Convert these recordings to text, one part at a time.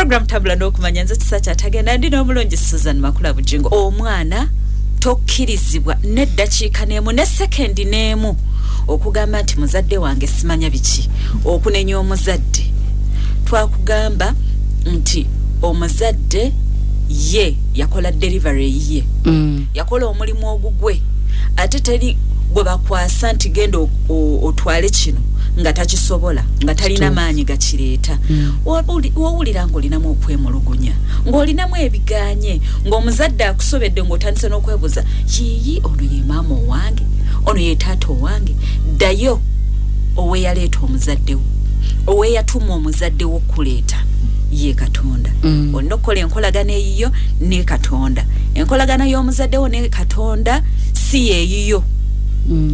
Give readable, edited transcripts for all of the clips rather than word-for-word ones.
program tabula n'okumanya nze kisacha atagenda ndi n'omulongi Susan Makula Bujingo. Omwana tokkirizibwa n'eddakiika n'emu ne sekendi n'emu okugamba nti muzadde wange simanya biki okunenya omuzadde. Twakugamba nti omuzadde ye yakola delivery ye yakola omulimu ogugwe ate teri gwe bakwasa nti genda otwale kino nga takisobola nga talina maanyi gakireeta. Wawulira ng'olinamu okwemulugunya ng'olinamu ebiganye ng'omuzadde akusobedde ng'otandise n'okwebuuza yiyi ono ye maama owange ono ye taata owange ddayo oweyaleeta omuzadde wo oweyatuma omuzadde wo okuleeta ye Katonda. Olina okukola enkolagana eyiyo ne Katonda. Enkolagana y'omuzadde wo ne Katonda si yeeyiyo.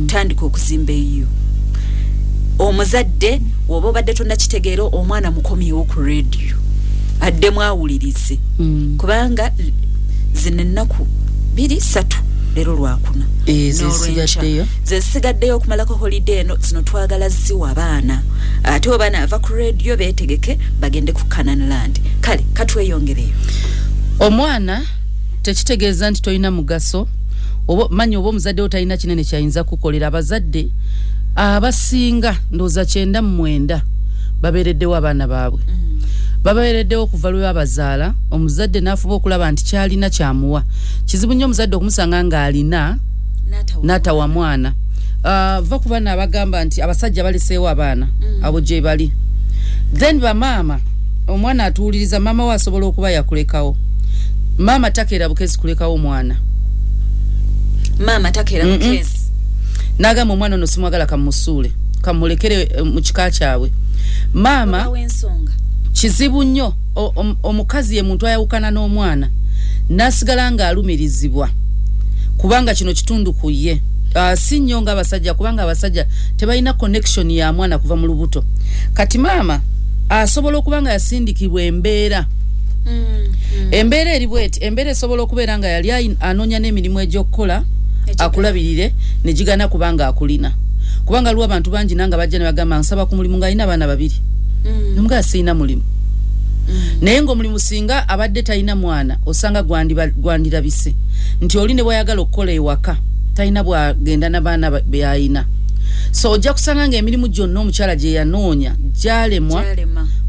Tandika okuzimba eyiyo. Omuzadde woba obadde tonnakitegeera omwana mukomyewo ku radio adde mwawulirize kubanga zino ennaku 2-3 leero lwakuna zesigaddeyo okumalako holiday eno zino twagala ziwa abaana ate obaana ava ku radio beetegeke bagende ku Canaanland. Kale katweyongereyo. Omwana tekitegeeza nti toyina mugaso manyi oba omuzadde wo talina kinene kyayinza kukolera. Abazadde abasinga ndoza 9 babeereddewo abaana baabwe babeereddewo okuva lwe babazaala omuzadde n'afuba okulaba nti kyalina kyamuwa. Kizibu nnyo omuzadde okumusanga ng'alina n'atawa mwana. Va ku baana abagamba nti abasajja baleseewo abaana abo gye bali, then bamaama omwana atuwuliriza maama we asobola okuba yakulekawo. Maama takeera bukezi kulekawo omwana. Maama takeera bukezi nagamba omwana ono simwagala kamusuule kamulekere mu kika kyabwe. Maama kizibu nnyo omukazi ye muntu ayawukana n'omwana nasigala nga alumirizibwa kubanga kino kitundu ku ye. Si nnyo nga abasajja kubanga abasajja tebalina connection ya mwana kuva mu lubuto. Kati maama asobola okubanga yasindikibwa embeera. Embeera eri bweti embeera esobola okubeera nga yali anoonya n'emirimu egy'okukola akulabirire ne gigana kubanga akulina. Kubanga luwa abantu bangi nanga bajja ne bagamba nsaba ku mulimu nga alina abaana 2. Nga sina mulimu. Naye ng'omulimu singa abadde talina mwana osanga gwandirabise nti oli ne bwayagala okukola ewaka talina bwagenda n'abaana byayina. So ojja kusanga ng'emirimu gyonna omukyala gye yanoonya gyalemwa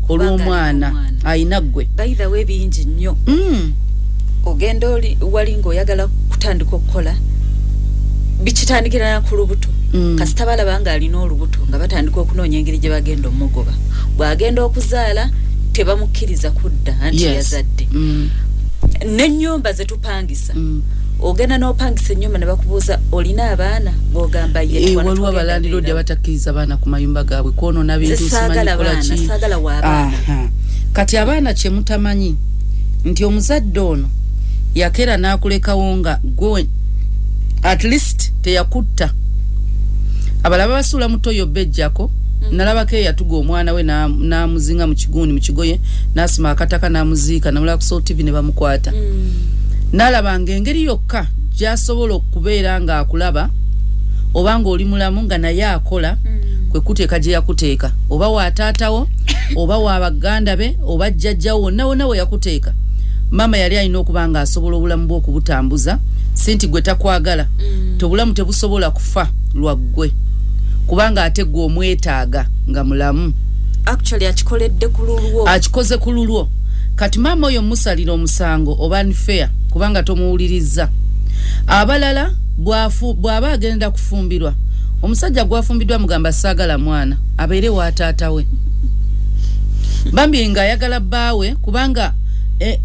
olw'omwana ayina ggwe. By the way bingi nnyo. Ogenda wali ng'oyagala kutandika okukola bikitandikira ku lubuto kasita balaba nga alina olubuto nga batandika okunoonya engeri gye bagenda omugoba. Bw'agenda okuzaala tebamukkiriza kudda anti yazadde. N'ennyumba ze tupangisa ogenda n'opangisa ennyumba ne bakubuuza olina abaana ng'ogamba ye. Waliwo abalandiroodi abatakkiriza baana ku mayumba gaabwe kwonoona bintu simanyi kola ki. Saagala w'abaana. Kati abaana kye mutamanyi nti omuzadde ono yakeera n'akulekawo nga gwe at least teyakutta. Abalaba basuula mu toyo bejjako nalabako yatuga omwana we n'amuzinga mu kiguuni mu kigoye n'asima akataka n'amuziika namulaba ku Soul TV ne bamukwata. Nalabanga engeri yokka gy'asobola okubeera nga akulaba obanga oli mulamu nga naye akola kwe kuteeka gye yakuteeka oba wa taatawo oba wa baganda be oba jjajjawo wonna we yakuteeka. Mama yali alina okuba nga asobola obulamu bwe okubutambuza sinti gwe takwagala tobulamu tebusobola kufa lwaggwe kubanga ate gwe omwetaaga nga mulamu. Actually akikoledde ku lulwo. Akikoze ku lulwo. Kati mama oyo musalira omusango oba unfair kubanga tomuwuliriza. Abalala bw'aba agenda kufumbirwa omusajja gwafumbiddwa mugamba saagala mwana abeere wa taata we. Bambi nga ayagala bbaawe kubanga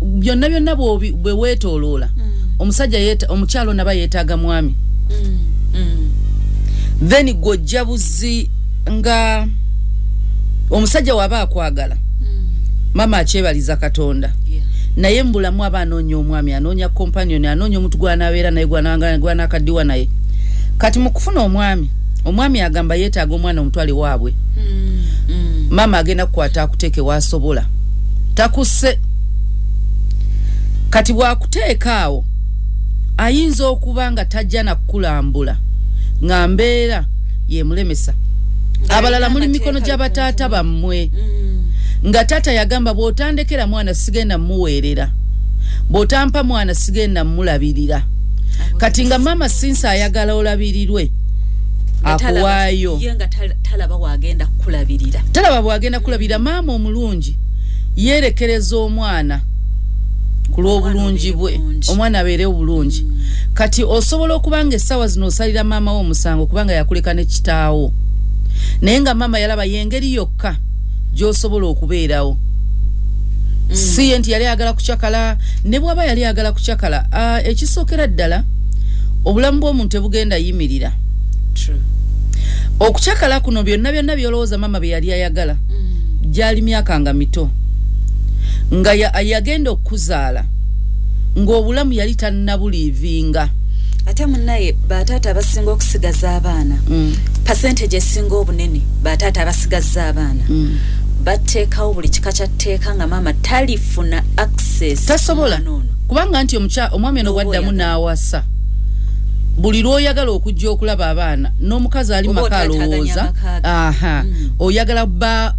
byonna bwe weetooloola omusajja omukyalo naba yeetaaga mwami. Then gojja buzi nga omusajja waba akwagala mama akyebaliza Katonda. Naye mbulamu aba anoonya omwami anoonya companion anoonya omuntu gw'anaabeera naye gw'anaakaddiwa naye. Kati mu kufuna omwami agamba yeetaaga omwana omutwale waabwe. Mama agenda kukwata akuteeke waasobola takusse. Kati bwakuteeka awo ayinza okuba nga tajja na kukulambula nga mbeera ye mulemesa. Abalala muli mikono gy'abataata bammwe nga tata yagamba bw'otandekera mwana sigenda muweerera bw'otampa mwana sigenda mulabirira kati nga mama sinsa ayagala olabirirwe akuwaayo yenga talaba wagenda kulabirira maama omulungi yerekereza omwana kulw'obulungi bwe omwana abeere obulungi kati osobola okubanga essaawa zino osalira maama wo omusango kubanga yakuleka ne kitaawo naye nga maama yalaba yengeri yokka gy'osobola okubeerawo si ye nti yali ayagala kucakala ne bw'aba yali ayagala kucakala ekisookera ddala obulamu bw'omuntu tebugenda yimirira okucakala kuno byonna byolowooza maama bye yali ayagala gyali myaka nga mito nga yagenda okuzaala ng'obulamu yali tannabuliivinga ate munnaye bataata abasinga okusigaza abaana percentage esinga obunene bataata abasigaza abaana bateekawo buli kika kyatteeka nga maama talifuna access tasobola kubanga nti omwami ono bwaddamu n'awasa buli lw'oyagala okujja okulaba abaana n'omukazi ali maka alowooza oyagala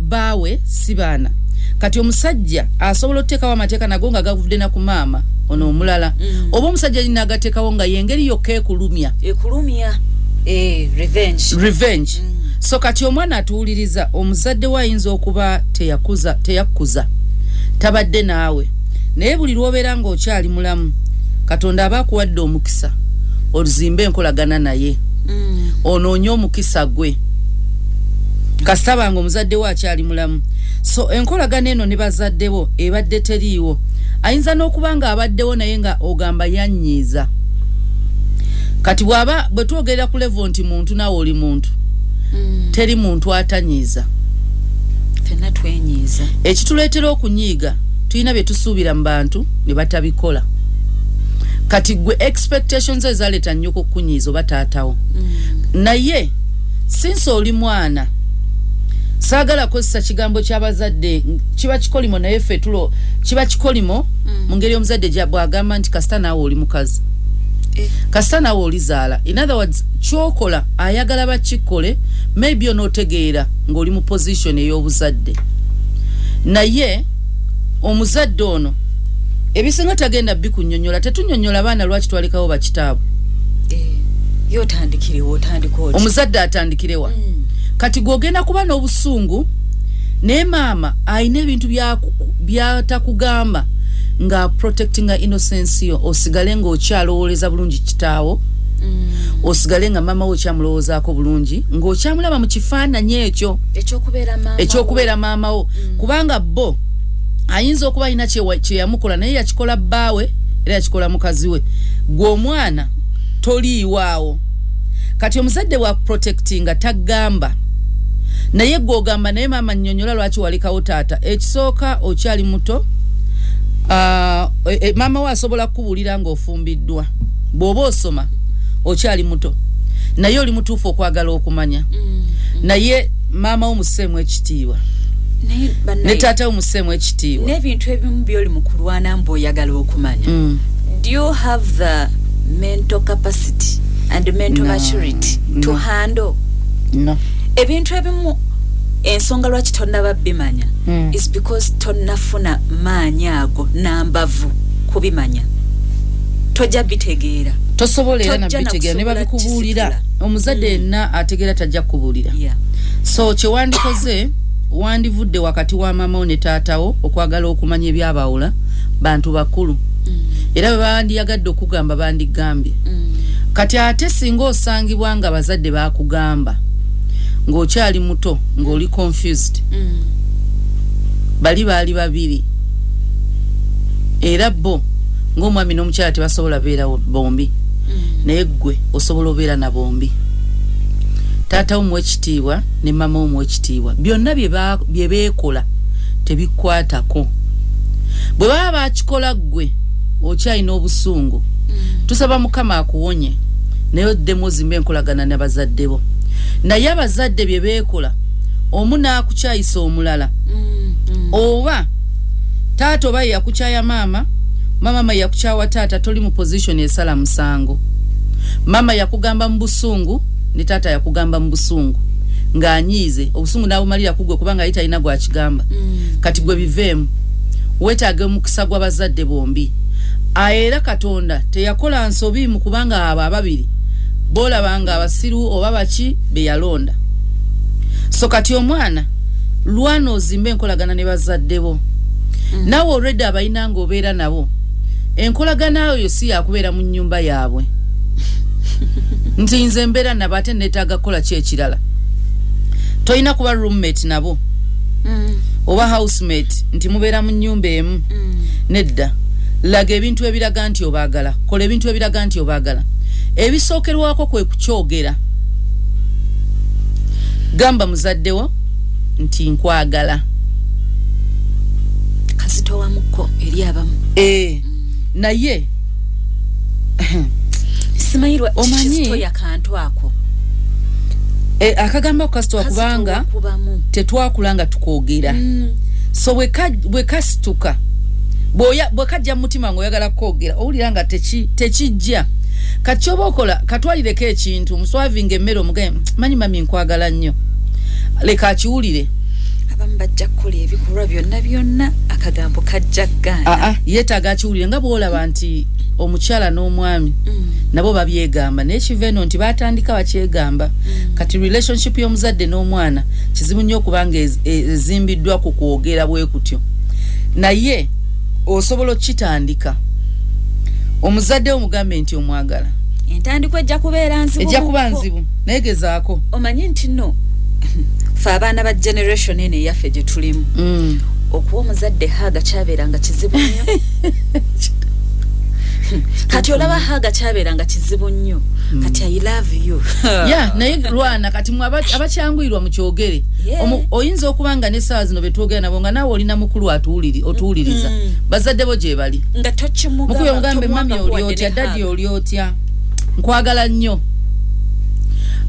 baawe si baana kati omusajja asobola okuteekawo amateeka nago nga gavudde na ku maama ono omulala oba omusajja alina agateekawo nga yengeri yokka ekulumya revenge so kati omwana atuwuliriza omuzadde we ayinza okuba teyakuza tabadde naawe naye buli lw'obeera ng'okyali mulamu katonda aba akuwadde omukisa oluzimbe enkolagana naye onoonye omukisa gwe kasitaba nga omuzadde we akyali mulamu so enkolagana eno ne bazadde bo ebadde teriiwo ayinza n'okuba nga abaddewo naye nga ogamba yannyiiza kati bwe twogerera ku levo nti muntu naawe oli muntu teri muntu atanyiiza fenna twenyiiza ekituleetera okunyiiga tulina bye tusuubira mu bantu ne batabikola kati gwe expectations ezaleeta nnyo okukunyiiza oba taatawo naye since oli mwana saagala kozesa kigambo ky'abazadde kiba kikolimo naye ffe kiba kikolimo mu ngeri omuzadde bw'agamba nti kasita naawe oli mukazi kasita naawe olizaala in other words kyokola ayagala bakikole maybe onootegeera ng'oli mu position ey'obuzadde naye omuzadde ono ebisinga tagenda bikunnyonnyola tetunnyonnyola abaana lwaki twalekawo bakitaabwe omuzadde atandikirewa kati gwogenda kuba n'obusungu naye maama alina ebintu byatakugamba nga protectinga innocence yo osigale ng'okyalowooleza bulungi kitaawo osigale nga maama wo okyamulowoozaako bulungi ng'okyamulaba mu kifaananyi ekyo ekyokubeera maama wo kubanga bo ayinza okuba alina kye yamukola naye yakikola bbaawe era yakikola mukazi we gwe omwana toliiwaawo kati omuzadde wa protectinga tagamba naye gw'ogamba naye maama nnyonnyola lwaki walekawo taata ekisooka okyali muto maama we asobola kukubuulira ng'ofumbiddwa bw'oba osoma okyali muto naye oli mutuufu okwagala okumanya naye maama wo musseemu ekitiibwa ne taata wo musseemu ekitiibwa n'ebintu ebimu by'oli mu kulwana mbu oyagala okumanya do you have the mental capacity and mental maturity to handle ebintu ebimu ensonga lwaki tonnaba bimanya is because tonnafuna maanyi ago n'ambavu kubimanya tojja bitegeera tosobola era nabitegeera ne babikubuulira omuzadde yenna ategeera tajja kukubuulira so kyewandikoze wandivudde wakati wa maama ne taatawo okwagala okumanya ebyabawula bantu bakulu era bwe bandiyagadde okugamba bandigambye kati ate singa osangibwa nga abazadde bakugamba ng'okyali muto ng'oli confused bali baali babiri era bo ng'omwami n'omukyala tebasobola beera bombi naye ggwe osobola obeera na bombi taata wo muwekitiibwa ne maama wo muwekitiibwa byonna bye beekola tebikwatako bwe baba bakikola ggwe okyalina obusungu tusaba mukama akuwonye naye oddemu ozimba enkolagana n'abazadde bo naye abazadde bye beekola omu n'akukyayisa omulala oba taata oba yakukyaya maama maama yakukyawa taata toli mu position esala musango maama yakugamba mu busungu ne taata yakugamba mu busungu ng'anyiize obusungu n'abumalira kugwe kubanga ayita alina gwakigamba kati gwe biveemu weetaaga omukisa gw'abazadde bombi era Katonda teyakola nsobi mu kubanga abo ababiri boolabanga abasiru oba baki be yalonda so kati omwana lwana ozimba enkolagana ne bazadde bo nawe already abalina ng'obeera nabo enkolagana oyo si yakubeera mu nnyumba yaabwe nti nze mbeera nabo ate neetaaga kukola ki ekirala toyina kuba roommate nabo oba housemate nti mubeera mu nnyumba emu nedda laga ebintu ebiraga nti obaagala kola ebintu ebiraga nti obaagala ebisookerwako kwe kukyogera gamba muzaddewo nti nkwagala kasitowamuko eri abamu naye simayirwa omanyi yakantu ako akagamba kasitowa kubanga tetwakulanga tukoogera so bwe kasituka bwe kajja mutima ng'oyagala koogera owulira nga tekijja kati oba okola katwalireko ekintu muswavinga emmere omugaye manyi mami nkwagala nnyo leka akiwulire abamu bajja kukola ebikolwa byonna akagambo kajja gaana yeetaaga akiwulire nga bwolaba nti omukyala n'omwami nabo babyegamba naye kiva eno nti batandika bakyegamba kati relationship y'omuzadde n'omwana kizibu nnyo okubanga ezimbiddwa ku kwogera bwe kutyo naye osobola okitandika omuzadde omugambe nti omwagala entandikwa ejja kubeera nzibu naye gezaako omanyi nti no fe abaana ba generation eno eyaffe gye tulimu okuwa omuzadde haaga kyabeeranga kizibu nnyo kati olaba haaga kyabeeranga kizibu nnyo kati I love you naye lwana kati abakyanguyirwa mu kyogere oyinza okubanga n'essaawa zino betwogera nabo nga naawe olina mukulu otuwuliriza bazadde bo gye bali nga mukubi omugambe mami oli otya daddi oli otya nkwagala nnyo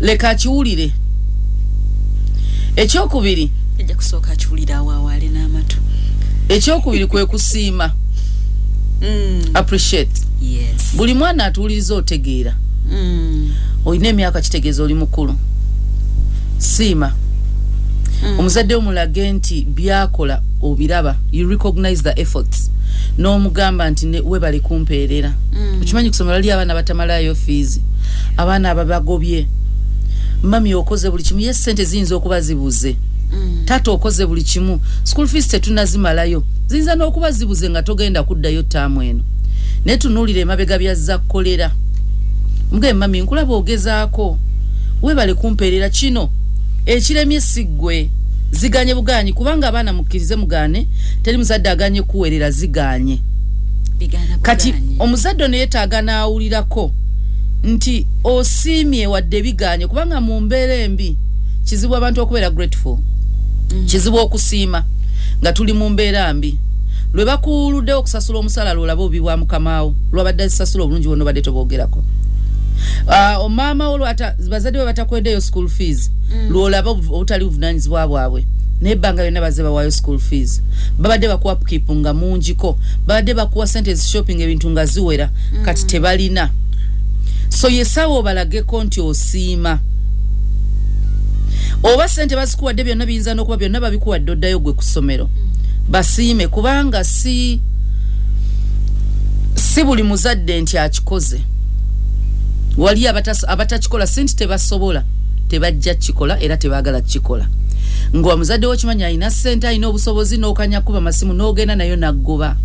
leka akiwulire ekyokubiri ejja kusooka akiwulira awaawale n'amatu ekyokubiri kwe kusiima appreciate buli mwana atuwuliriza otegeera olina emyaka kitegeeza oli mukulu siima omuzadde omulage nti byakola obiraba you recognize the efforts n'omugamba nti webale kumpeerera okimanyi kusomera lali abaana batamalayo fees abaana ababagobye mami okoze buli kimu yes sente ziyinza okuba zibuze taata okoze buli kimu school fees tetunazimalayo ziyinza n'okuba zibuze nga togenda kuddayo ttaamu eno naye tunuulira emabega byazza kukolera muge mami nkulaba ogezaako webale kumpeerera kino ekiremye siggwe ziganye buganyi kubanga abaana mukkirize mugaane teri muzadde aganye kuweerera ziganye kati omuzadde ne yeetaaga n'awulirako nti osiimye wadde biganye kubanga mu mbeera embi kizibu abantu okubeera grateful kizibu okusiima nga tuli mu mbeera mbi lwe bakuuluddewo okusasula omusala olaba obi bwa mukamaawo lwabadde asasula obulungi bwonna obadde toboogerako omama wo bazadde be batakweddeyo school fees lwolaba obutali buvunaanyizibwa bwabwe naye ebbanga lyonna bazze bawaayo school fees babadde bakuwa upkeep nga mungiko babadde bakuwa sente shopping ebintu nga ziwera kati tebalina so yesawo obalageko nti osiima oba sente bazikuwadde byonna biyinza n'okuba byonna babikuwadde oddayo gwe ku ssomero basiime kubanga si buli muzadde nti akikoze wali abatakikola sinti tebasobola tebajja kikola era tebaagala kikola ng'owa muzadde wo kimanyi alina ssente alina obusobozi n'okanya kuba masimu n'ogenda nayo naggoba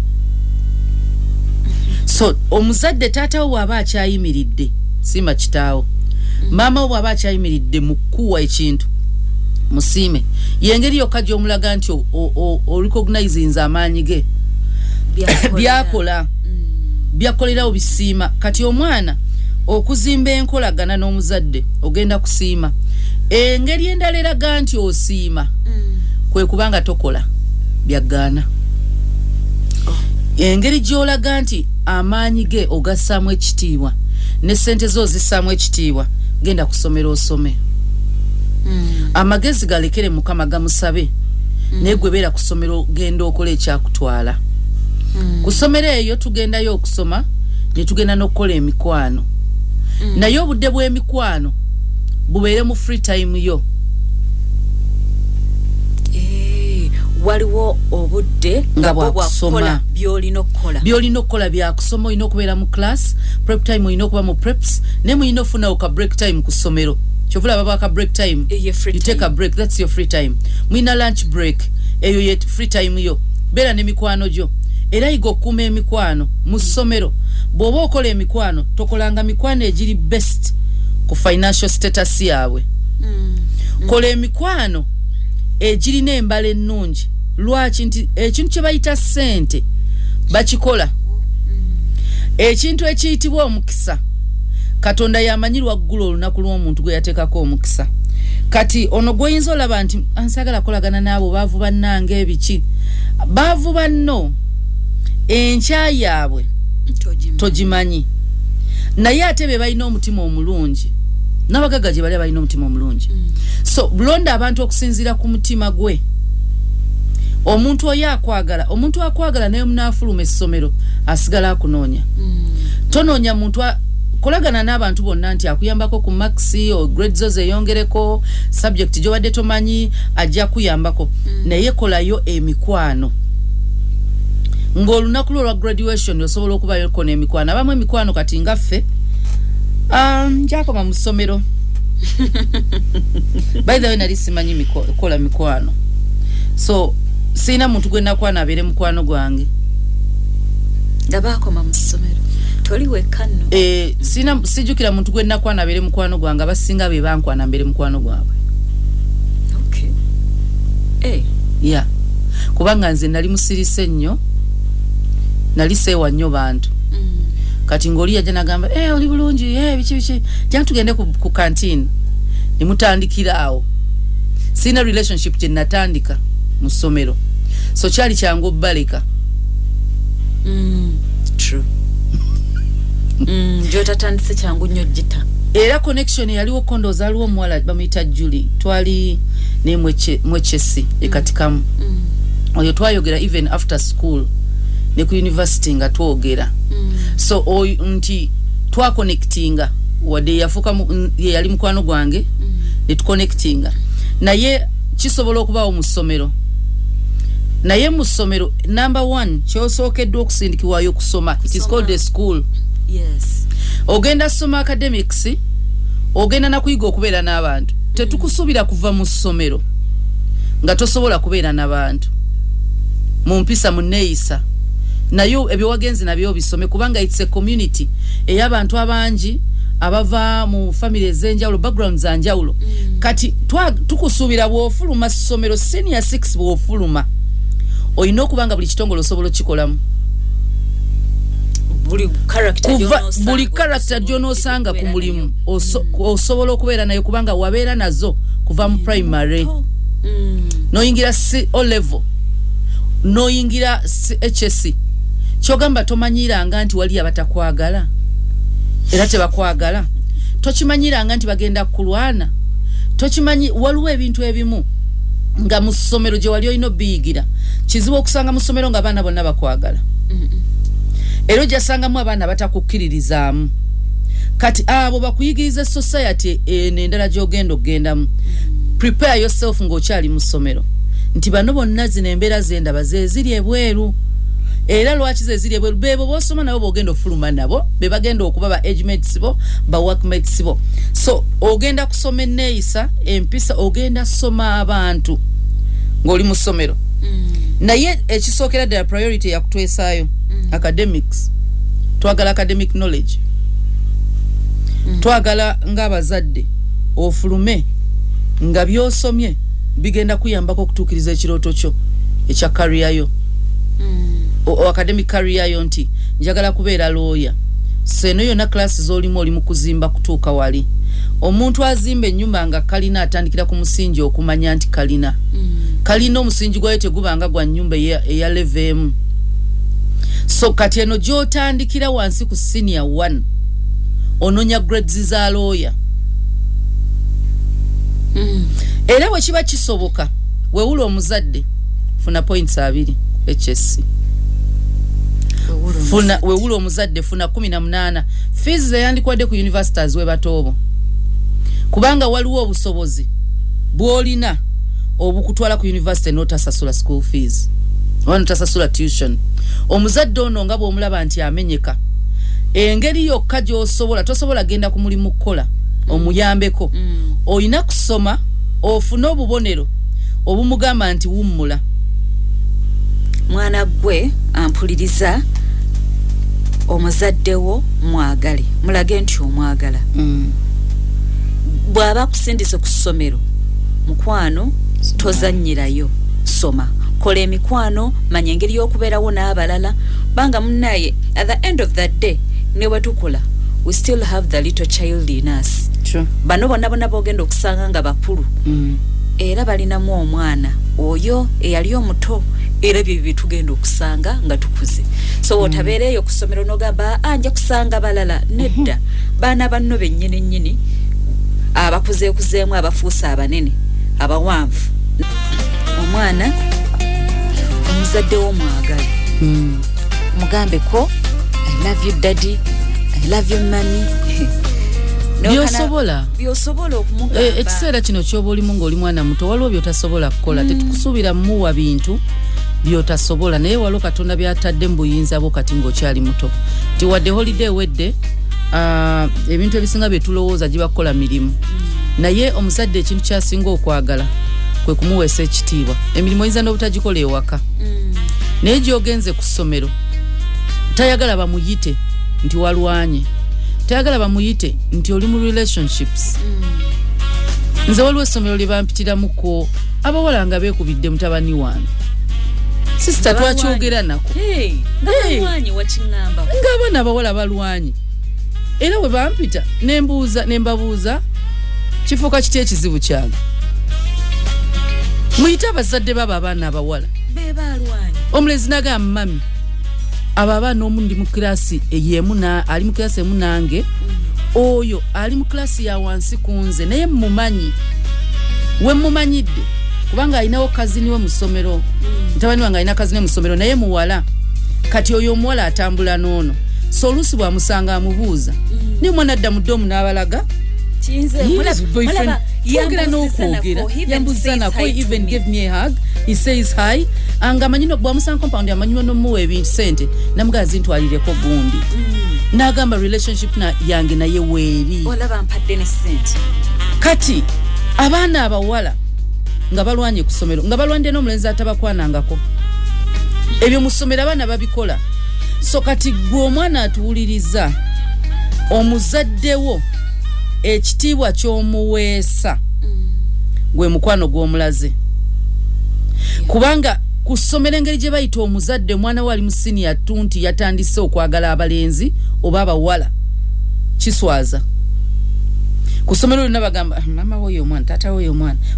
so omuzadde taata wo bw'aba akyayimiridde siima kitaawo maama wo bw'aba akyayimiridde mu kkuwa ekintu musiime yengeri yokka gy'omulaga nti orecognizinze amaanyi ge byakola byakolerawo bisiima kati omwana okuzimba enkolagana n'omuzadde ogenda kusiima engeri endala eraga nti osiima kwe kubanga tokola byaggaana engeri gy'olaga nti amaanyi ge ogassaamu ekitiibwa ne ssente zo zissaamu ekitiibwa genda kusomera osome amagezi galekere mukama gamusabe naye gwe beera kusomero genda okola ekyakutwala kusomera eyo tugendayo okusoma ne tugenda n'okukola emikwano naye obudde bw'emikwano bubeere mu free time yo waliwo obudde nga bwakusoma byolina okukola bya kusoma olina okubeera mu class prep time olina okuba mu preps ne mulina ofuna ka break time ku ssomero kyovula baba ka break time you take a break, that's your free time. Mulina lunch break eyo ye free time yo beera ne mikwano gyo era yiga okukuuma emikwano mu ssomero bw'oba okola emikwano tokolanga mikwano egiri best ku financial status yaabwe kola emikwano egirina embala ennungi lwaki nti ekintu kye bayita ssente bakikola ekintu ekiyitibwa omukisa Katonda yamanyirwa ggulu olunaku lw'omuntu gwe yateekako omukisa kati ono gw'oyinza olaba nti ansagala kolagana n'abo baavu bannange ebiki baavu banno enkya yaabwe togimanyi naye ate be balina omutima omulungi n'abagagga gye bali balina omutima omulungi so bulonda abantu okusinziira ku mutima gwe omuntu oyo akwagala naye munaafuluma essomero asigala akunoonya tonoonya muntu kolagana n'abantu bonna nti akuyambako ku maxi o grades zo zeeyongereko subject gy'obadde tomanyi ajja kuyambako naye kolayo emikwano ng'olunaku lwo lwa graduation osobola okubayoko n'emikwano abamu emikwano kati nga ffe njakoma mu ssomero by the way nali simanyi kola mikwano so sina muntu gwe nakwana abeere mukwano gwange ndabakoma mu ssomero toli wekkanno sijjukira muntu gwe nakwana abeere mukwano gwange abasinga be bankwana mbeere mukwano gwabwe yeah kubanga nze nali musirise nnyo nali seewa nnyo bantu kati ng'oli yajja nagamba oli bulungi biki jja tugende ku canteen ne mutandikira awo sina relationship gye natandika mu ssomero so kyali kyangu obbaleka true gyotatandise kyangu nnyo gita era connection yaliwo kondoza aliwo omuwala bamuyita Julie twali ne mwechesi ekatikamu oyo twayogera even after school ne ku university nga twogera so nti twaconnectinga wadde yafuka ye yali mukwano gwange ne tuconnectinga naye kisobola okubaawo mu ssomero naye mu ssomero number 1 kyosookeddwa okusindikiwayo kusoma it is called a school yes ogenda soma academics ogenda nakuyiga okubeera n'abantu tetukusuubira kuva mu ssomero nga tosobola kubeera n'abantu mu mpisa mu neeyisa nayo ebyo wagenzi nabyo bisome kubanga it's a community ey'abantu abangi abava mu family ez'enjawulo backgrounds zanjawulo kati tukusuubira bw'ofuluma ssomero senior 6 bw'ofuluma olina okubanga buli kitongole osobola okikolamu buli character gy'onoosanga ku mulimu osobola okubeera nayo kubanga wabeera nazo kuva mu primary noyingira O level noyingira HSC kyogamba tomanyiranga nti wali abatakwagala era tebakwagala tokimanyiranga nti bagenda kulwana tokimanyi waliwo ebintu ebimu nga mu ssomero gye wali olina obiyigira kizibu okusanga mu ssomero nga abaana bonna bakwagala era ojasangamu abaana batakukkiririzaamu kati abo bakuyigiriza society n'endala gy'ogenda okugendamu prepare yourself ng'okyali mu ssomero nti bano bonna zino embeera z'endaba ze ziri ebweru era lwaki ze ziri ebweru beebo b'osoma nabo b'ogenda ofuluma nabo be bagenda okuba ba age mates bo ba workmates bo so ogenda kusoma enneeyisa empisa ogenda soma abantu ng'oli mu ssomero naye ekisookera ddala priority yakutwesaayo academics twagala academic knowledge twagala ng'abazadde ofulume nga by'osomye bigenda kuyambako okutuukiriza ekirooto kyo ekya career yo academic career yo nti njagala kubeera lawyer seno yonna classes z'olimu oli mu kuzimba kutuuka wali omuntu azimba ennyumba nga kalina atandikira ku musingi okumanya nti kalina kalina omusingi gwayo tegubanga gwa nnyumba eya level so kati eno gy'otandikira wansi ku senior 1 ononya grades za lawyer era bwe kiba kisoboka wewula omuzadde funa points 2 HSC wewula omuzadde funa 18 fees zeyandikwadde ku universities we batoobo kubanga waliwo obusobozi bw'olina obukutwala ku university notasasula school fees wano tasasula tuition omuzadde ono nga bw'omulaba nti amenyeka engeri yokka gy'osobola tosobola genda ku mulimu kukola omuyambeko oyina kusoma ofune obubonero obumugamba nti wummula mwana gwe ampuliriza omuzaddewo mwagale mulage nti omwagala bw'aba kusindise ku ssomero mukwano tozannyirayo soma kola emikwano manya engeri y'okubeerawo n'abalala banga munnaye at the end of that day ne bwetukola we still have the little child in us bano bonna boogenda okusanga nga bakulu era balinamu omwana oyo eyali omuto era bye tugenda okusanga nga tukuze so otabeereyo ku ssomero n'ogamba anja kusanga balala nedda baana banno bennyini abakuzeekuzeemu abafuusa abanene abawanvu omwana omuzadde w'omwagala mugambe ko I love you daddy I love you mommy byosobola okumugamba ekiseera kino kyoba olimu ng'oli mwana muto waliwo byotasobola kukola tetukusuubira muwa bintu byotasobola naye waliwo Katonda byatadde mu buyinza bwo kati ng'okyali muto ti wadde holiday wedde ebintu ebisinga bye tulowooza giba kukola mirimu naye omuzadde ekintu kyasinga okwagala kwe kumuweesa ekitiibwa emirimu oyinza n'obutagikola ewaka naye gy'ogenze ku ssomero tayagala bamuyite nti walwanye tayagala bamuyite nti oli mu relationships nze waliwo essomero lye bampitiramuko abawala nga beekubidde mutabani wange sisita twakyogera nako ng'abaana abawala balwanye era we bampita nembabuuza kifuuka kiti ekizibu kyange muyite abazadde baba abaana abawala omulezi nagamba mami abo abaana omu ndi mu kirasi ali mu kirasi emu nange oyo ali mu kirasi ya wansi ku nze naye mmumanyi we mmumanyidde kubanga alinawo kazini we mu ssomero mutabani wange alina kazini mu ssomero naye muwala kati oyo omuwala atambula n'ono so oluusi bwamusanga amubuuza naye omwana adda mu ddoomu n'abalaga twogera n'okwogera yambuuza nako even gave me a hug he says hi anga amanyino bwamusanga compound amanyino n'omuwa ebintu sente namugazi ntwalireko gundi n'agamba relationship yange naye weeri olaba mpadde ne sente kati abaana abawala nga balwanye ku ssomero nga balwande n'omulenzi atabakwanangako ebyo mu ssomero abaana babikola so kati gwe omwana atuwuliriza omuzaddewo ekitiibwa ky'omuweesa gwe mukwano gw'omulaze kubanga ku ssomero engeri gye bayita omuzadde omwana we ali mu siniya tunti yatandise okwagala abalenzi oba abawala kiswaza ku ssomero lyonna bagamba mama we oyo omwana taata we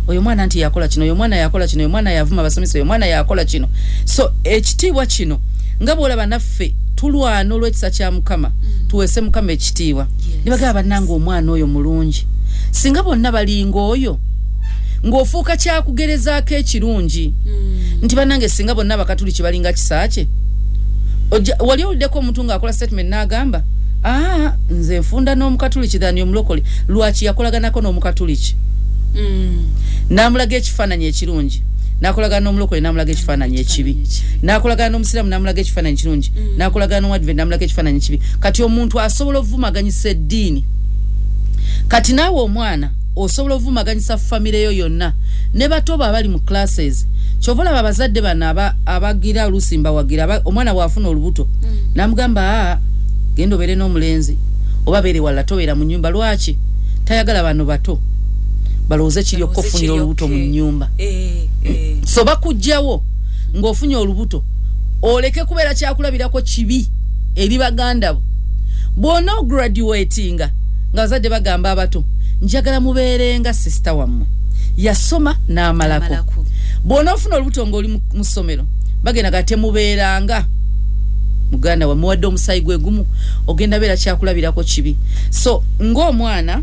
oyo mwana nti yakola kino oyo mwana yakola kino oyo mwana yavuma abasomesa oyo mwana yakola kino so ekitiibwa kino nga bw'olaba naffe tulwana olw'ekisa kya Mukama tuweese Mukama ekitiibwa ne bagamba bannange omwana oyo mulungi singa bonna balinga oyo ng'ofuuka kyakugerezaako ekirungi nti bannange singa bonna bakatuliki balinga kisaakye wali owuliddeko omuntu ng'akola statement n'agamba nze nfunda n'omukatuliki dhani omulokole lwaki yakolaganako n'omukatuliki n'amulaga ekifaananyi ekirungi nakolagana n'omulokole n'amulaga ekifaananyi ekibi nakolagana n'omusiraamu n'amulaga ekifaananyi kirungi nakolagana n'omuadvent n'amulaga ekifaananyi kibi kati omuntu asobola ovumaganyisa eddiini kati naawe omwana osobola ovumaganyisa famire yo yonna ne bato abali mu classes kyova olaba abazadde bano abagira oluusi mbawagira omwana bw'afuna olubuto n'amugamba genda obeere n'omulenzi oba beere wala tobeera mu nnyumba lwaki tayagala bano bato balowooze kiri okufunira olubuto mu nnyumba so bakujjawo ng'ofunye olubuto oleke kubeera kyakulabirako kibi eri baganda bo bw'ona ograduatinga nga bazadde bagamba abato njagala mubeerenga sisita wammwe yasoma n'amalako bw'ona ofuna olubuto ng'oli mu ssomero bagenda ga temubeeranga muganda wa muwadde omusayi gwe gumu ogenda beera kyakulabirako kibi so ng'omwana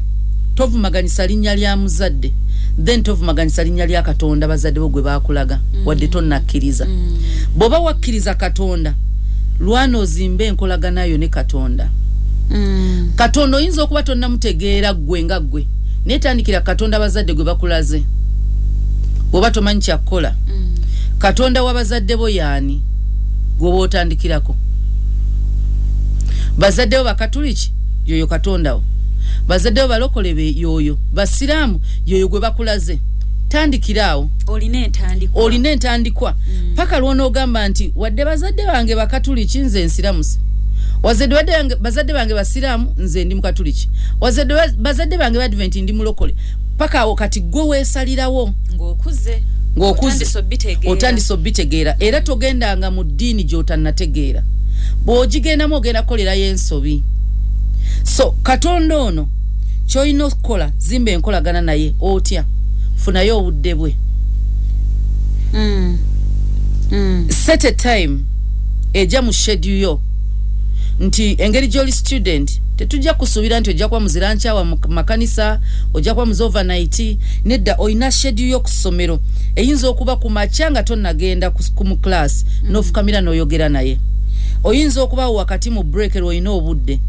tovumaganyisa linnya lya muzadde then tovumaganyisa linnya lya Katonda bazadde bo gwe baakulaga wadde tonnakkiriza bw'oba wakkiriza Katonda lwana ozimbe enkolaganayo ne Katonda Katonda oyinza okuba tonnamutegeera gwe nga gwe naye tandikira Katonda bazadde gwe bakulaze bwoba tomanyi kyakukola katonda wabazadde bo yaani gwoba otandikirako bazadde bo bakatuliki yoyo katonda wo bazadde bo balokole be yoyo basiraamu yoyo gwe bakulaze tandikiraawo olina entandikwa paka lwona ogamba nti wadde bazadde bange bakatuliki nze nsiramusi bazadde bange basiraamu nze ndi mukatuliki bazadde bange badvent ndi mulokole paka awo kati gwe weesalirawo ng'okuze otandise obitegeera era togendanga mu ddiini gy'otannategeera bw'ogigendamu ogenda kukolerayo ensobi so katonda ono ky'olina okukola zimba enkolagana naye otya funayo obudde bwe set a time eja mu schedule yo nti engeri gy'oli student tetujja kusuubira nti ojja kuba muziranchawa mu makanisa ojja kuba muzi overnight nedda olina schedule yo ku ssomero eyinza okuba ku makya nga tonnagenda mu class n'ofukamira n'oyogera naye oyinza okuba wakati mu break olina obudde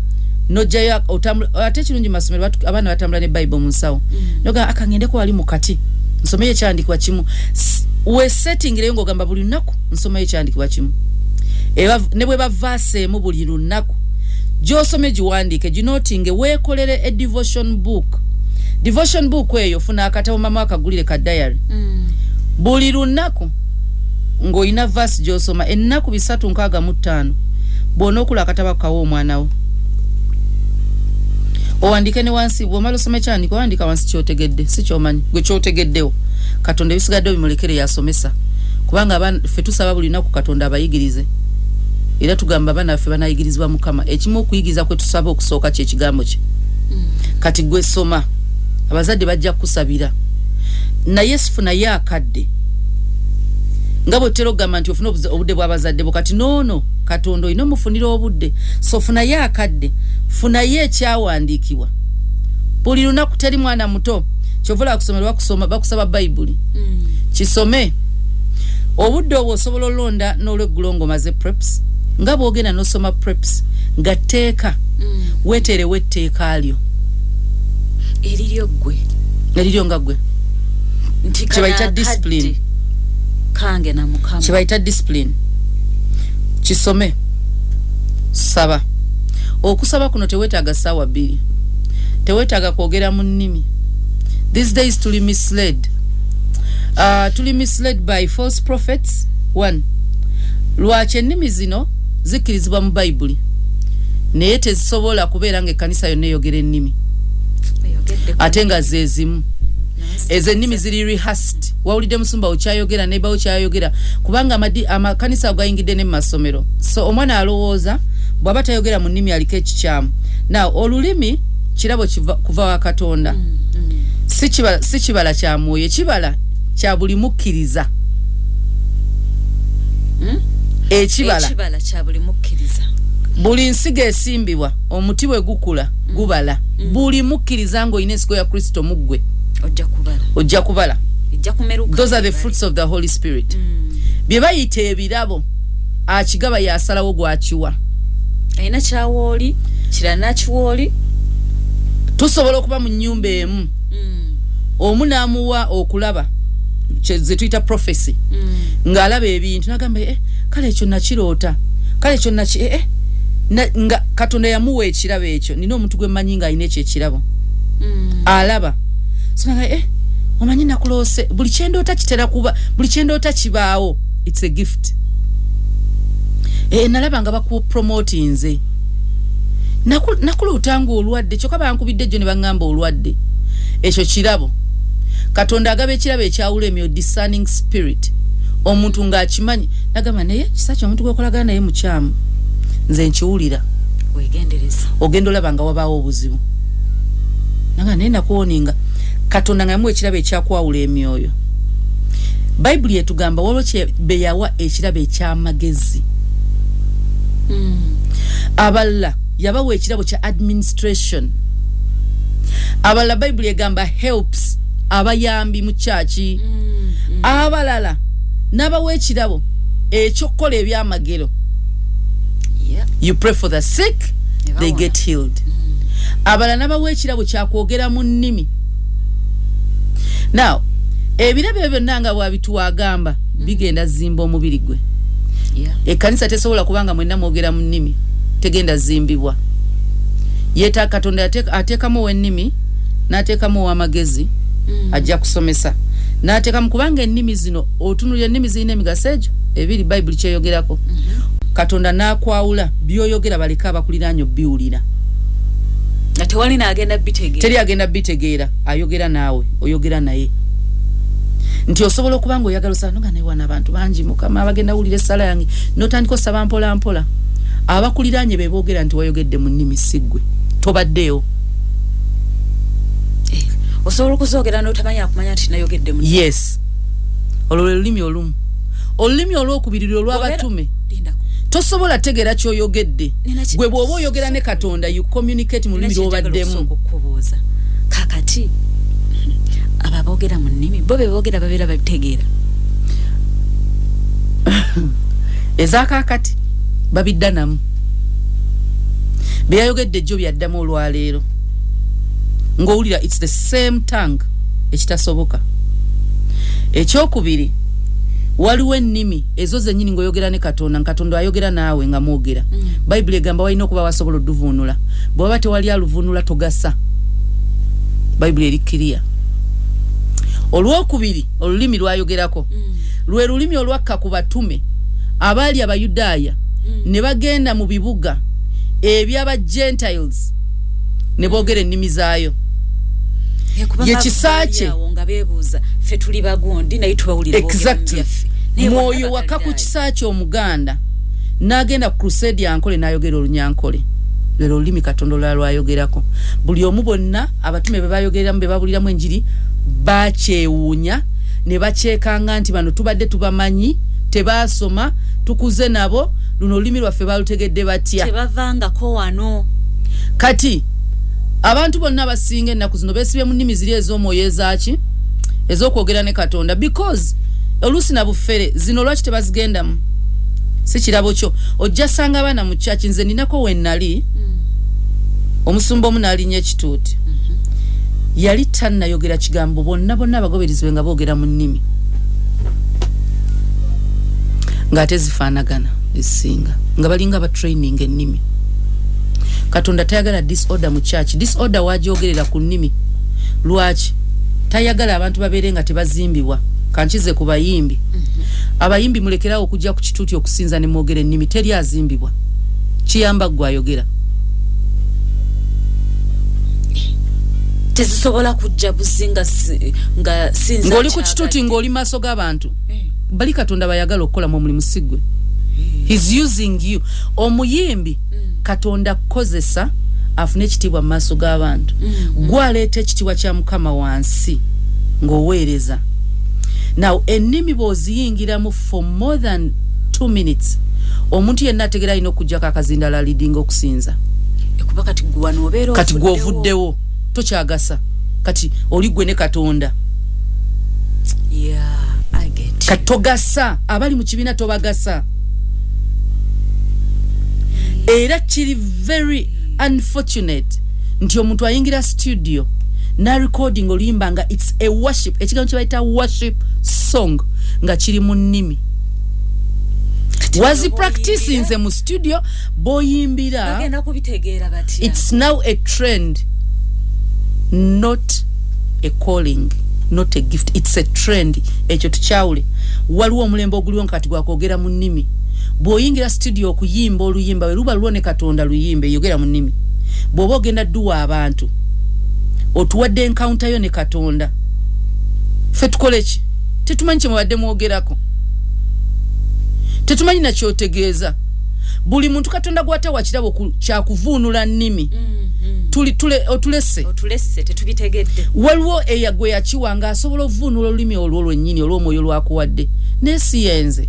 nojjayo ate kirungi masomero abaana batambula ne Bible mu nsawo noga akangendeko wali mukati nsomeyo ekyandikibwa kimu we setting leyo ng'ogamba buli lunaku nsomeyo ekyandikibwa kimu ne bwe bavaase mu buli lunaku gy'osome giwandiike ginotinge weekolere a devotion book eyo funa akatabo mama akagulire ka diary buli lunaku ng'olina verse gy'osoma ennaku 365 bw'ona okula akatabo kawo omwana wo owandike ne wansi bw'omala osoma ekyandiko wandika wansi kyotegedde si kyomanyi gwe kyotegeddewo katonda ebisigaddewo bimulekere yasomesa kubanga ffe tusaba buli lunaku katonda abayigirize era tugamba abaana baffe banayigirizibwa mukama ekimu okuyigiriza kwe tusaba okusooka kyekigambo kye kati gwe soma abazadde bajja kusabira naye sifunaye akadde nga bwe tutera okugamba nti ofuna obudde bw'abazadde bo kati noono katonda olina omufunira obudde so funaye akadde funaye ekyawandiikibwa buli lunaku teri mwana muto kyovula kusomera bakusaba bayibuli kisome obudde obwo osobola olonda n'olweggulo ng'omaze preps nga bw'ogenda n'osoma preps nga tteeka weeteerewo etteeka lyo eriryo nga ggwe kyebayita discipline kange na mukama kyebayita discipline kisome saba okusaba kuno teweetaaga ssaawa 2 teweetaaga kwogera mu nnimi these days tuli misled by false prophets. 1 lwaki ennimi zino zikkirizibwa mu bayibuli naye tezisobola kubeera ng'ekkanisa yonna eyogera ennimi ate nga zezimu ezo ennimi ziri rehearsed wawulidde musumba okyayogera neba okyayogera kubanga amakanisa agayingidde ne mu masomero so omwana alowooza bw'aba tayogera mu nnimi aliko ekikyamu now olulimi kirabo kuva wa katonda si kibala kya mwoyo ekibala kya buli mukkiriza ekibala kya buli mukkiriza buli nsiga esimbibwa omuti bwe gukula gubala buli mukkiriza ng'olina ensigo ya Kristo mu ggwe ojja kubala those are the fruits of the Holy Spirit bye bayita ebirabo akigaba yasalawo gwakiwa ayina kyawooli kirana kiwooli tusobola okuba mu nnyumba emu omu n'amuwa okulaba ze tuyita prophecy ng'alaba ebintu n'agamba kale ekyo nakiroota kale ekyo nga katonda yamuwa ekirabo ekyo nina omuntu gwe mmanyi ng'alina ekyo ekirabo alaba so nga omanyi nakuloose buli kyendoota kitera kuba buli kyendoota kibaawo it's a gift nalaba nga bakupromote nze nakuloota ng'olwadde kyokka bankubidde ejjo ne baŋŋamba olwadde ekyo kirabo katonda agaba ekirabo ekyawula emyo discerning spirit omuntu ng'akimanyi nagamba naye kisa kyo omuntu gwekolagana naye mukyamu nze nkiwulira wegendereza ogenda olaba nga wabaawo obuzibu naga naye nakuwoninga katonda nga yamuwa ekirabo ekyakwawula emyoyo bayibuli etugamba waliwo be yawa ekirabo ekyamagezi abalala yabawa ekirabo kya administration abalala bayibuli egamba helps abayambi mu kyaki abalala n'abawa ekirabo ekyokukola ebyamagero you pray for the sick they get healed abalala n'abawa ekirabo kyakwogera mu nnimi now ebirabe byonna nga bwabituwagamba bigenda zimba omubiri gwe. Ekkanisa tesobola kubanga mwenna mwogera mu nnimi tegenda zimbibwa. Yeta Katonda ateekamu ennimi n'ateekamu w'amagezi ajja kusomesa n'ateekamu kubanga ennimi zino otunulira ennimi zirina emigaso egyo ebiri Bayibuli kyeyogerako. Katonda n'akwawula byoyogera baleka abakuliraanyo biwulira. Tewali n'agenda bitegeera. Teri agenda bitegeera ayogera naawe oyogera naye. Nti osobola okubanga oyagala osanga naye wana abantu bangi Mukama abagenda wulira essala yange n'otandika osaba mpola mpola. Abakuliraanye be boogera nti wayogedde mu nnimi siggwe tobaddeyo. Osobola okuzoogera n'otamanya kumanya nti nayogedde mu nnimi. Yes. Olwo lulimi olumu. Olulimi olw'okubiri olw'abatume. Tosobola tegeera ky'oyogedde. Gwe bw'oba oyogera ne Katonda you communicate mu lulimi lw'obaddemu. Kakati ababoogera mu nnimi bo be boogera babeera babitegeera. Ezakakati babiddanamu. Byayogedde jjo byaddamu olwaleero. Ng'owulira it's the same tongue ekitasoboka. Ekyokubiri waliwo ennimi ezo zennyini ng'oyogera ne Katonda Katonda ayogera naawe nga mwogera. Bayibuli egamba walina okuba wasobola odduvuunula. Bw'oba tewali aluvuunula togasa. Bayibuli eri kiriya. Olwokubiri olulimi lwayogerako lwe lulimi olwakka ku batume abaali Abayudaaya ne bagenda mu bibuga eby'aba Gentiles ne boogera ennimi zaayo. Ye kisaache nga beebuuza ffe tuli bagundi naye tubawulira exactly. Mwoyo waka ku kisaache omuganda n'agenda ku crusade yankole n'ayogera olunyankole. Lero olulimi Katonda lwayogerako. Buli omu bonna abatume be bayogeramu be babuliramu enjiri bakyewuunya ne bakyekanga nti bano tubadde tubamanyi tebaasoma tukuze nabo luno olulimi lwaffe balutegedde batya. Tebavangako wano. Kati abantu bonna abasinga ennaku zino beesibye mu nnimi ziri ez'omwoyo ezaaki ez'okwogera ne Katonda because oluusi na buffere zino lwaki tebazigendamu. Si kirabo kyo ojja sanga abaana mu kyaki nze ninako we nnali omusumba omu n'alinnya ekituuti yali tannayogera kigambo bonna abagoberezi nga boogera mu nnimi ng'ate zifaanagana ezisinga nga balinga batraining ennimi. Katonda tayagala disorder mu church. Disorder wagyogerera ku nnimi. Lwaki? Tayagala abantu babeere nga tebazimbibwa. Kankize ku bayimbi. Abayimbi mulekerawo okujja ku kituuti okusinza ne mwogera ennimi teri azimbibwa. Kiyamba gwe ayogera. Tezisobola kujja buzinga nga sinza. Ng'oli ku kituuti ng'oli maaso g'abantu. Bali Katonda bayagala okukola mu mulimu sigwe. He's using you. Omuyimbi Katonda kozesa afune ekitiibwa mu maaso g'abantu. Gwaleeta ekitiibwa kya Mukama wansi ng'oweereza. Now ennimi bw'oziyingiramu for more than 2 minutes omuntu yenna ategera alina okujjako akazindala leading okusinza. Ekuba kati gwano obeera kati gw'ovuddewo tokyagasa kati oli gwe ne Katonda. Yeah, I get. Kati togasa abali mu kibiina tobagasa. Era kiri very unfortunate nti omuntu ayingira studio na recording oluyimba nga it's a worship ekigambo kye bayita worship song nga kiri mu nnimi. Was practicing nze mu studio boyimbira bagenda kubitegeera batya. It's now a trend, not a calling, not a gift. It's a trend. Ekyo tukyawule waliwo omulembe oguliwo nkati gwakwogera mu nnimi. Bw'oyingira studio okuyimba oluyimba we luba luwone Katonda luyimbe yogera mu nnimi. Bw'oba ogenda dduwa abantu otuwadde encounter yo ne Katonda ffe tukole ki? Tetumanyi kye mubadde mwogerako, tetumanyi na kyotegeeza. Buli muntu Katonda gw'atawa kirabo kyakuvuunula nnimi. Otulesse tetubitegedde. Waliwo eyagwe yakiwanga asobola okuvuunula olulimi olwo lwennyini olw'omwoyo lwakuwadde n'ensi yenze.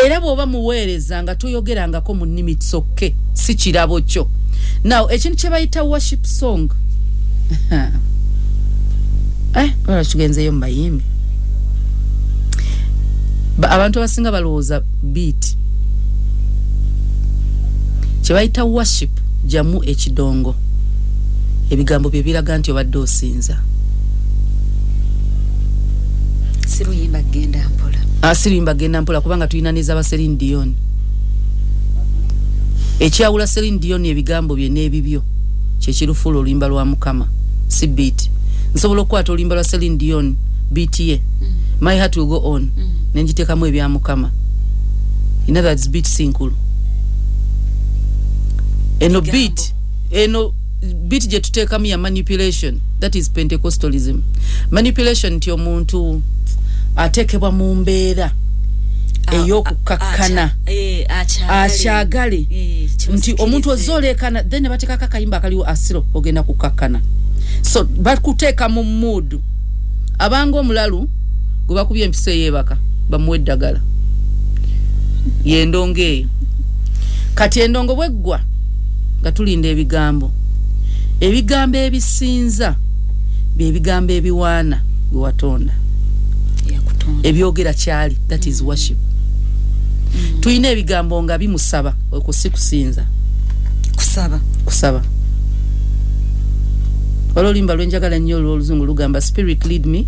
Era bw'oba muweereza nga toyogerangako mu nnimi tsokke si kirabo kyo. Now ekintu kye bayita worship song wala tugenzeyo mu bayimbi. Abantu abasinga balowooza beat. Kye bayita worship jamu ekidongo. Ebigambo bye biraga nti obadde osinza. siruyimba genda mpola. Asirimba genda mpola kubanga tulina neza ba Celine Dion. Ekyawula Celine Dion ebigambo bye n'ebibyo kye kirufulo oluyimba lwa Mukama si beat. Nsobola okukwata oluyimba lwa Celine Dion beat ye. My heart will go on. Nenjitekamu ebya Mukama. In other words, beat sinkulu. Eno beat je tutekamu ya manipulation. That is Pentecostalism. Manipulation nti omuntu atekebwa mu mbeera eyokukakkana akyagale nti omuntu ozolekana then batekaka kayimba akaliwo asiro ogenda kukakkana. So bakuteeka mu mood abanga omulalu gwe bakubye empisa eyebaka bamuwe eddagala yendongo eyo. Kati endongo bweggwa nga tulinda ebigambo ebisinza bye bigambo ebiwaana gwe watonda ebyogera kyali. That is worship. Tuyina ebigambo nga bimusaba okusinza kusaba. Olulimba lwenjagala nnyo oluzungu lugamba spirit lead me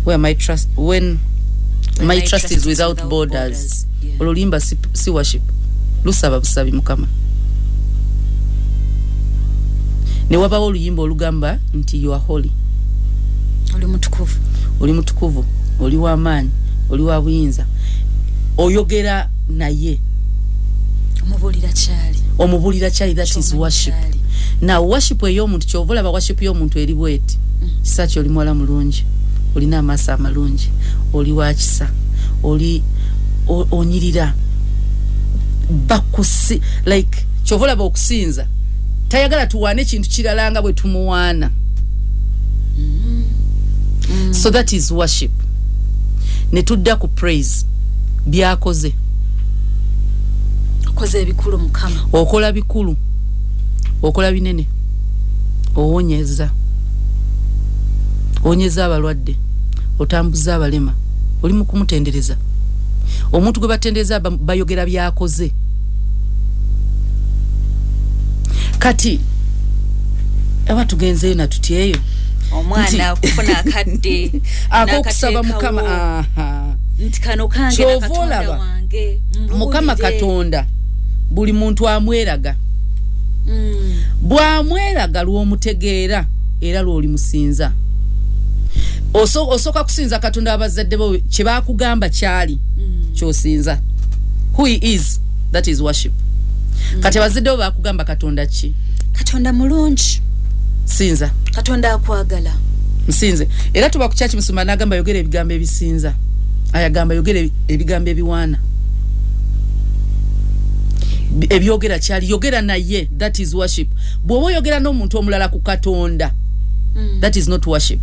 where my trust my trust is without borders. Olulimba si worship, lusaba busabi Mukama. Ne wabawo oluyimba olugamba nti you are holy. Oli mutukuvu, oli w'amaanyi, oli wa buyinza. Oyogera naye. Omubulira kyali. That is worship. Now worship ey'omuntu kyovola ba worship y'omuntu eri bweti. Kisachi oli mwala mulungi, olina amaaso amalungi, oli wa kisa, oli onyirira. Bakusi like kyovola ba okusinza. Tayagala tuwane kintu kiralanga bwe tumuwana. So that is worship. Ne tudda ku praise byakoze. Okoze ebikulu Mukama. Okola bikulu. Okola binene. Owonyeza abalwadde. Otambuza abalema. Oli mu kumutendereza. Omuntu gwe batendereza bayogera byakoze. Kati ewa tugenzeyo na tutyeyo omwana kufuna akadde akokusaba Mukama. Nti kano kange na Katonda wange Mukama Katonda buli muntu amweraga. Bwamweraga lw'omutegeera era lw'oli musinza. Osoka kusinza Katonda abazadde bo kye bakugamba kyali kyosinza. Who he is, that is worship. Kati abazadde bo bakugamba Katonda ki? Katonda mulungi. Sinza. Katonda akwagala. Msinze. Era tuba ku church musuma nagamba yogere ebigambo ebisinza. Ayagamba yogere ebigambo ebiwaana. Ebyogera kyali yogera naye. That is worship. Bwobo yogera n'omuntu omulala ku Katonda. That is not worship.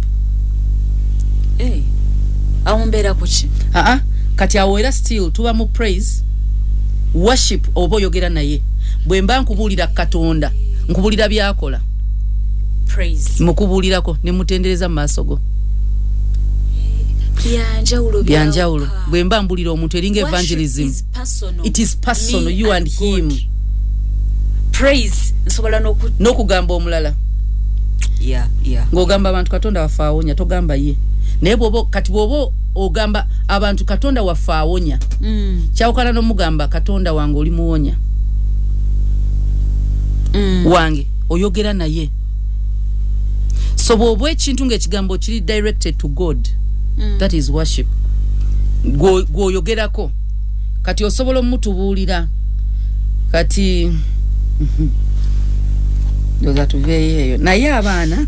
Awombera kuki? Kati awo era still tuba mu praise. Worship obo yogera naye. Bwe mba nkubulira Katonda, nkubulira byakola. Praise. Mukubulirako ne mutendereza maaso go. Byanjawulo. Bwe mba mbulira omuntu eringa evangelism. It is personal, you and him. Praise nsobola n'okugamba omulala. Ng'ogamba abantu Katonda wafaawonya togamba ye. Naye kati bwobo ogamba abantu Katonda wafaawonya. Kyawukana n'omugamba Katonda wange oli muwonya. Wange oyogera naye. So bwobo ekintu ng'ekigambo kiri directed to God. That is worship. Gwoyogerako. Kati osobola omutubuulira. Kati Yoza tuveeyo. Naye abaana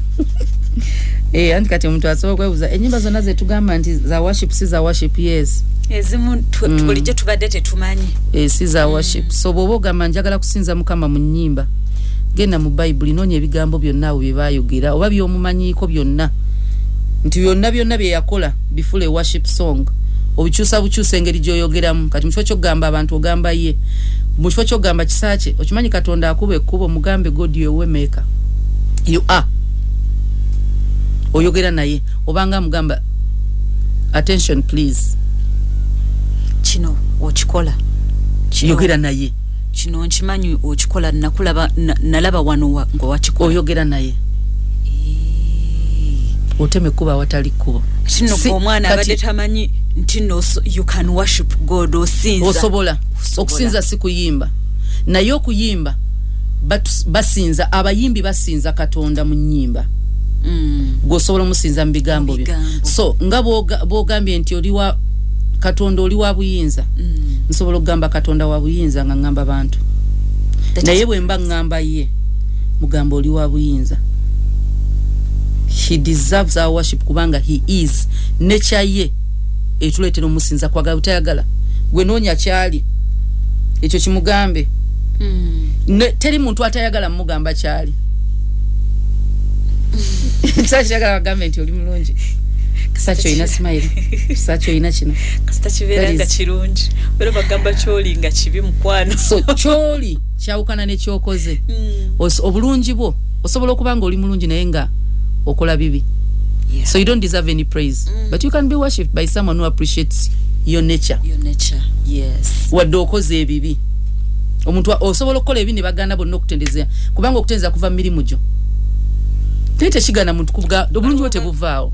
anti kati omuntu asobola kwebuuza ennyimba zonna ze tugamba nti za worship si za worship. Yes. Ezimu bulijjo tubadde tetumanyi. Si za worship. So bw'oba ogamba njagala kusinza Mukama mu nnyimba, genda mu Bible noonya ebigambo byonna bye baayogera oba by'omumanyiiko byonna. Nti byonna bye yakola bifule worship song. Obikyusa engeri gy'oyogeramu. Kati mu kifo ky'okugamba abantu ogamba ye. Mu kifo ky'okugamba kisaache okimanyi Katonda akuba ekkubo mugambe God you maker. You are. Oyogera naye obanga mugamba attention please. Kino okikola. Yogera naye. Kino nkimanyi okikola nalaba wano ngo wakikola. Oyogera naye. oteme kuba watali kubo kino omwana abadde tamanyi nti no you can worship God osinza osobola okusinza si kuyimba naye okuyimba basinza abayimbi basinza Katonda mu nnyimba gosobola musinza mu bigambo byo so nga bogambye nti oliwa Katonda oli wa buyinza nsobola okugamba Katonda wa buyinza nga ngamba bantu naye bwe mba ngamba ye mugambo oli wa buyinza. He deserves our worship kubanga he is nature ye etuletera omusinza kwagala utayagala gwe nonya kyali ekyo kimugambe teri muntu atayagala mugamba kyali tsachagala gamenti oli mulungi sacho ina smile sacho ina kino kasita kiberanga kirungi bero bagamba kyoli nga kibi mukwano so kyoli kyawukana ne kyokoze obulungi bwo osobola okubanga oli mulungi naye nga okola bibi. Yeah. So you don't deserve any praise. But you can be worshipped by someone who appreciates your nature. Your nature, yes. Wadde okoze ebibi. Omuntu osobola okukola ebibi ne baganda bonna okutendezea. Kubanga okutendeza kuva mirimu gyo. Tete kigana muntu kuvuga obulungi bwo tebuvaawo.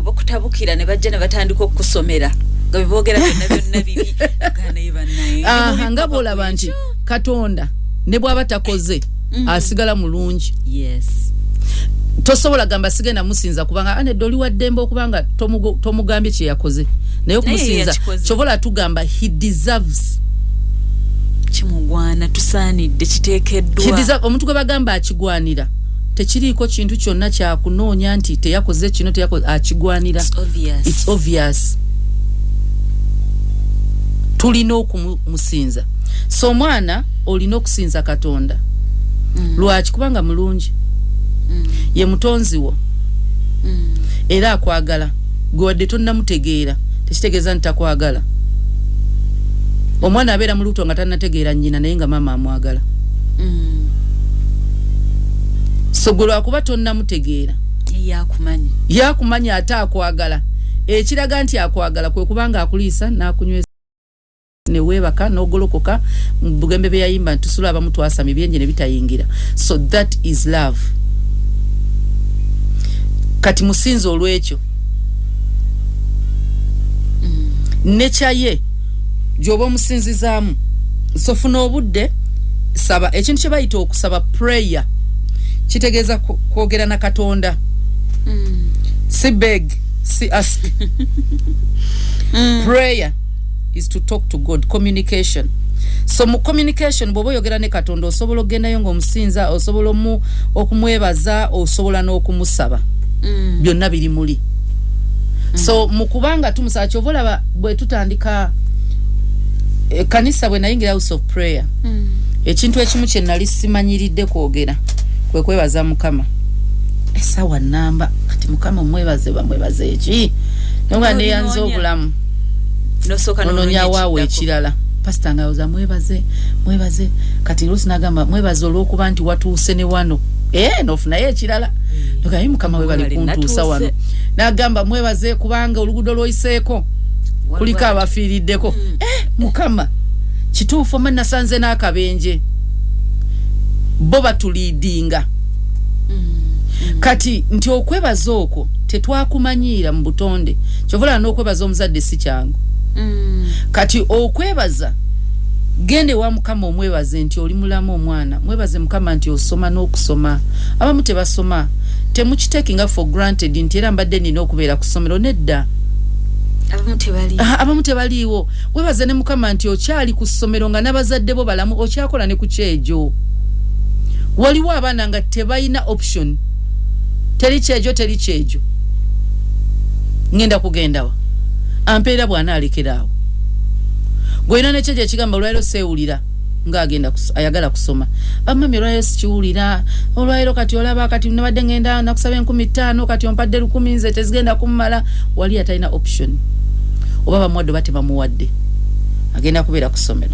Bakutabukira ne bajja ne batandika okusomera. Nga bibogera byonna bibi. Gana yibanaye. Nga bolaba nti Katonda ne bwaba takoze asigala mulungi. Yes. Tosobola gamba sigenda musinza kubanga ane doli wa dembo okubanga tomugambye kye yakoze naye okumusinza chobola tugamba he deserves kimugwana tusaanidde kiteekeddwa he deserves omuntu gwe bagamba akigwanira tekiriiko kintu kyonna kya kunoonya nti teyakoze kino teyakoze akigwanira it's obvious tulina okumusinza so omwana olina okusinza Katonda lwaki kubanga mulungi ye mutonzi wo era akwagala gwe wadde tonna mutegeera tekitegeeza nti takwagala omwana abeera mu lubuto nga tannategeera nnyina naye nga maama amwagala so gwe lwakuba tonna mutegeera yakumanyi ate akwagala ekiraga nti akwagala kwe kubanga akuliisa n'akunyweza ne weebaka n'ogolokoka mu bugembe bye yayimba nti tusula abamu twasama ebyenje ne bitayingira so that is love. Kati musinzo olwekyo nechaye jobo musinzizaamu sofuna obudde saba ekintu kye bayita okusaba prayer kitegeeza kwogera na Katonda si beg si ask prayer is to talk to God, communication. So mu communication bobo yogera ne Katonda osobola ogendayo ng'omusinza osobola okumwebaza osobola n'okumusaba byonna biri muli so mukubanga tumusaba kyovola bwe tutandika kanisa bwe nayingira house of prayer ekintu ekimu kye nali simanyiridde kwogera kwe kwebaza Mukama esawa namba kati Mukama mwebaze eki nonga ne yanze obulamu nosoka nononya waawe ekirala pastor nga oza mwebaze kati Lucy nagamba mwebaze olw'okuba nti watuuse ne wano nofuna ye ekirala nogayi Mukama we bali kuntuusa wano nagamba mwebaze kubanga oluguudo lwoyiseeko kuliko abafiiriddeko Mukama kituufu mwe nasanze n'akabenje bo batuliidinga kati nti okwebaza okwo tetwakumanyiira mu butonde kyovula n'okwebaza omuzadde si kyangu kati okwebaza gende wa Mukama omwebaze nti oli mulamu omwana mwebaze Mukama nti osoma n'okusoma abamu tebasoma temukitekinga for granted nti era mbadde nina okubeera ku ssomero nedda abamu tebaliiwo webaze ne Mukama nti okyali ku ssomero nga n'abazadde bo balamu okyakola ne ku kyejo waliwo abaana nga tebalina option teri kyejo ngenda kugendawa ampeera bwana alekeraawo gwena nekyejo ekigamba olwairo seewulira ng'agenda ayagala kusoma bamami olwairo sikiwulira olwairo kati olaba kati nabadde ngenda nakusaba 15,000 kati ompadde 10,000 nze tezigenda kummala wali atalina option oba bamuwadde batebamuwadde agenda kubeera ku ssomero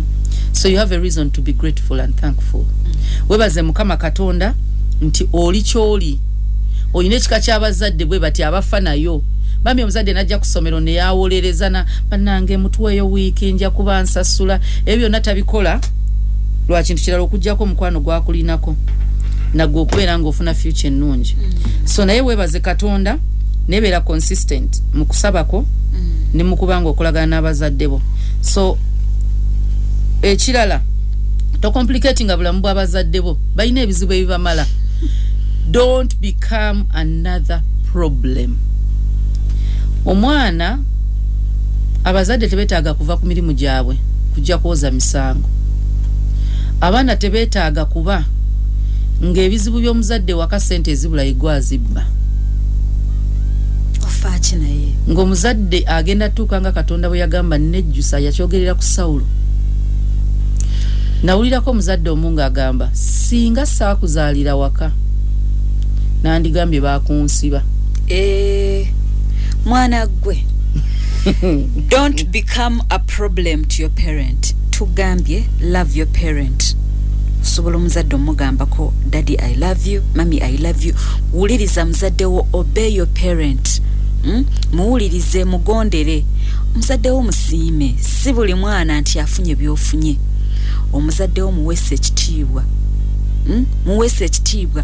so you have a reason to be grateful and thankful webaze Mukama Katonda nti oli kyoli olina ekika ky'abazadde bwe bati abafa nayo bambi omuzadde najja ku ssomero ne yawolerezana bannange mutuweeyo wiiki nja kuba nsasula ebyo byonna tabikola lwa kintu kirala okuggyako omukwano gwakulinako nagwe okubeera ng'ofuna future ennungi so naye webaze Katonda nebera consistent mu kusabako ne mu kubanga okolagana n'abazadde bo. So ekirala to complicating abulamu bw'abazadde bo balina ebizibu ebibamala. Don't become another problem. Omwana abazadde tebetaaga kuva ku mirimu gyabwe kujja kwoza misango. Abaana tebetaaga kuba ng'ebizibu by'omuzadde waka sente ezibula igwazibba. Ofaachi naye. Ng'omuzadde agenda tuuka nga Katonda bwe yagamba nejjusa yakyogerera ku Sawulo. Nawulirako omuzadde omu ng'agamba singa saakuzaalira waka nandigambye baakunsiba. Mwana gwe. Don't become a problem to your parent. Tugambye love your parent. Sobola omuzadde omugambako daddy I love you, mommy I love you. Wuliriza muzadde wo, obey your parent. Muwulirize mugondere. Muzadde wo musiime. Si buli mwana nti afunye byofunye. Omuzadde wo muwese ekitiibwa. Muwese ekitiibwa.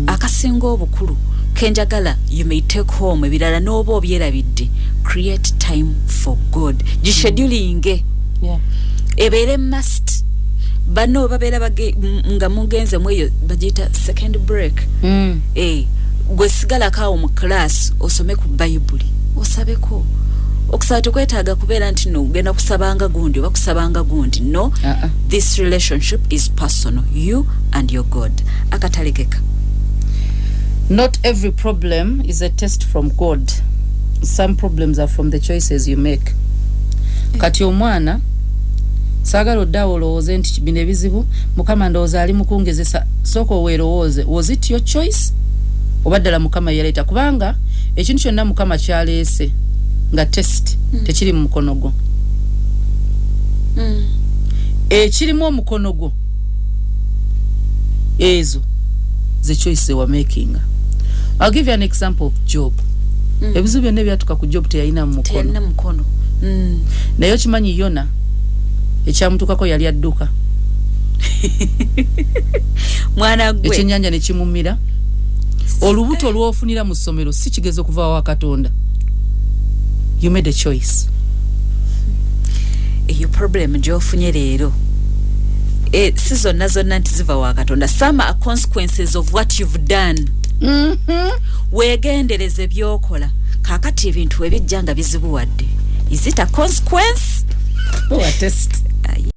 Akasinga obukulu kenjagala you may take home ebirala n'oba obyerabidde. Create time for God. Scheduling. Yeah. Ebere must. Bano babera nga mugenze mweyo bagita second break. Gwe sigala kawo mu class osome ku Bible. Osabeko. Okusaba tekwetaaga kubeera nti no genda kusabanga gundi oba kusabanga gundi. No. This relationship is personal. You and your God. Akatalekeka. Not every problem is a test from God. Some problems are from the choices you make. Kati omwana sagala oddawo olowooze nti bino ebizibu Mukama ndowooza ali mukungezesa sooka weerowooze. Was it your choice? Oba ddala Mukama yaleeta kubanga ekintu kyonna Mukama kyaleese nga test tekiri mu mukono gwo. Ekirimu omukono gwo ezo the choice they were making. I'll give you an example of Job. Ebizibu byonna byatuka ku Job teyalina mu mukono. Naye okimanyi Yona ekyamutukako yali adduka. Mwana gwe. Ekyennyanja ne kimumira. Olubuto lwofunira mu ssomero si kigezo kuva wa Katonda. You made a choice. Eyo problem gy'ofunye leero. Si zonna zonna nti ziva wa Katonda. Some are consequences of what you've done. Weegendereze byokola. Kaakati ebintu ebijja nga bizibuwadde. Is it a consequence? Or a test?